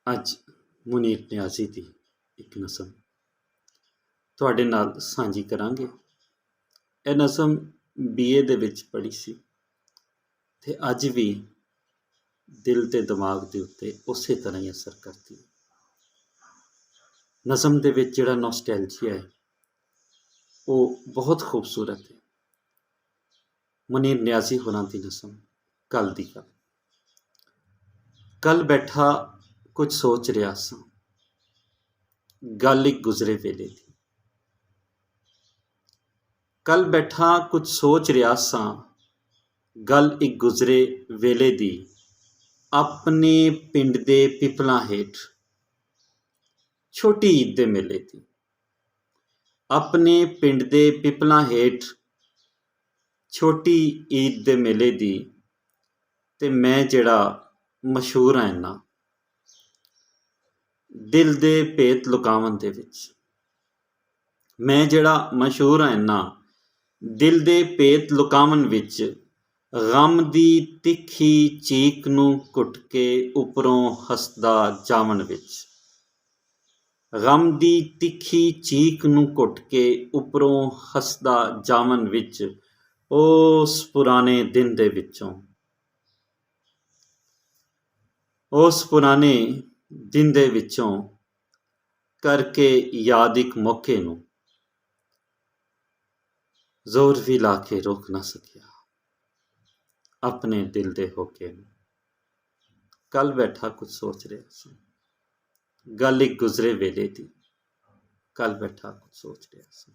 ਅੱਜ ਮੁਨੀਰ ਨਿਆਜ਼ੀ ਦੀ ਇੱਕ ਨਜ਼ਮ ਤੁਹਾਡੇ ਨਾਲ ਸਾਂਝੀ ਕਰਾਂਗੇ। ਇਹ ਨਜ਼ਮ BA ਦੇ ਵਿੱਚ ਪੜ੍ਹੀ ਸੀ ਅਤੇ ਅੱਜ ਵੀ ਦਿਲ ਅਤੇ ਦਿਮਾਗ ਦੇ ਉੱਤੇ ਉਸੇ ਤਰ੍ਹਾਂ ਹੀ ਅਸਰ ਕਰਦੀ ਹੈ। ਨਜ਼ਮ ਦੇ ਵਿੱਚ ਜਿਹੜਾ ਨੋਸਟੈਲਜੀਆ ਹੈ ਉਹ ਬਹੁਤ ਖੂਬਸੂਰਤ ਹੈ। ਮੁਨੀਰ ਨਿਆਜ਼ੀ ਹੋਰਾਂ ਦੀ ਨਜ਼ਮ ਕੱਲ੍ਹ ਦੀ ਗੱਲ। ਕੱਲ੍ਹ ਬੈਠਾ ਕੁਝ ਸੋਚ ਰਿਹਾ ਸਾਂ, ਗੱਲ ਇੱਕ ਗੁਜ਼ਰੇ ਵੇਲੇ ਦੀ। ਕੱਲ੍ਹ ਬੈਠਾ ਕੁਝ ਸੋਚ ਰਿਹਾ ਸਾਂ, ਗੱਲ ਇੱਕ ਗੁਜ਼ਰੇ ਵੇਲੇ ਦੀ। ਆਪਣੇ ਪਿੰਡ ਦੇ ਪਿੱਪਲਾਂ ਹੇਠ ਛੋਟੀ ਈਦ ਦੇ ਮੇਲੇ ਦੀ। ਆਪਣੇ ਪਿੰਡ ਦੇ ਪਿੱਪਲਾਂ ਹੇਠ ਛੋਟੀ ਈਦ ਦੇ ਮੇਲੇ ਦੀ। ਅਤੇ ਮੈਂ ਜਿਹੜਾ ਮਸ਼ਹੂਰ ਹਾਂ ਇੰਨਾ ਦਿਲ ਦੇ ਭੇਤ ਲੁਕਾਉਣ ਦੇ ਵਿੱਚ। ਮੈਂ ਜਿਹੜਾ ਮਸ਼ਹੂਰ ਹਾਂ ਇੰਨਾ ਦਿਲ ਦੇ ਭੇਤ ਲੁਕਾਉਣ ਵਿੱਚ। ਗਮ ਦੀ ਤਿੱਖੀ ਚੀਕ ਨੂੰ ਘੁੱਟ ਕੇ ਉੱਪਰੋਂ ਹੱਸਦਾ ਜਾਵਣ ਵਿੱਚ। ਗਮ ਦੀ ਤਿੱਖੀ ਚੀਕ ਨੂੰ ਘੁੱਟ ਕੇ ਉੱਪਰੋਂ ਹੱਸਦਾ ਜਾਵਣ ਵਿੱਚ। ਉਸ ਪੁਰਾਣੇ ਦਿਨ ਦੇ ਵਿੱਚੋਂ, ਉਸ ਪੁਰਾਣੇ ਦਿਨ ਦੇ ਵਿੱਚੋਂ ਕਰਕੇ ਯਾਦ ਇੱਕ ਮੌਕੇ ਨੂੰ ਜ਼ੋਰ ਵੀ ਲਾ ਕੇ ਰੋਕ ਨਾ ਸਕਿਆ ਆਪਣੇ ਦਿਲ ਦੇ ਹੋਕੇ ਨੂੰ। ਕੱਲ੍ਹ ਬੈਠਾ ਕੁਝ ਸੋਚ ਰਿਹਾ ਸੀ, ਗੱਲ ਇੱਕ ਗੁਜ਼ਰੇ ਵੇਲੇ ਦੀ। ਕੱਲ੍ਹ ਬੈਠਾ ਕੁਝ ਸੋਚ ਰਿਹਾ ਸੀ।